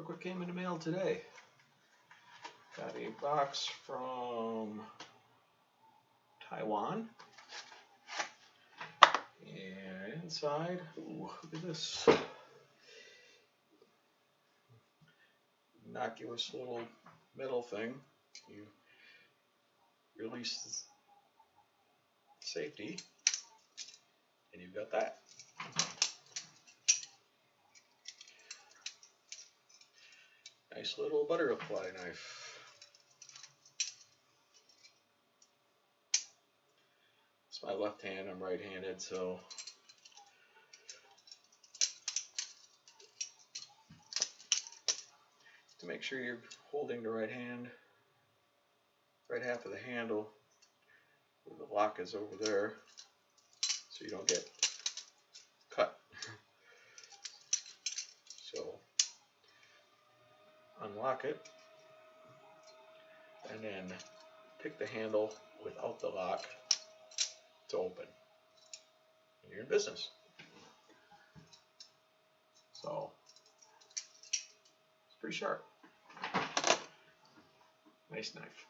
Look what came in the mail today. Got a box from Taiwan. And inside, ooh, look at this. Innocuous little metal thing. You release the safety, and you've got that. Nice little butterfly knife. It's my left hand, I'm right-handed, so to make sure you're holding the right hand, right half of the handle, where the lock is over there, so you don't get cut. So unlock it, and then pick the handle without the lock to open, and you're in business. So it's pretty sharp. Nice knife.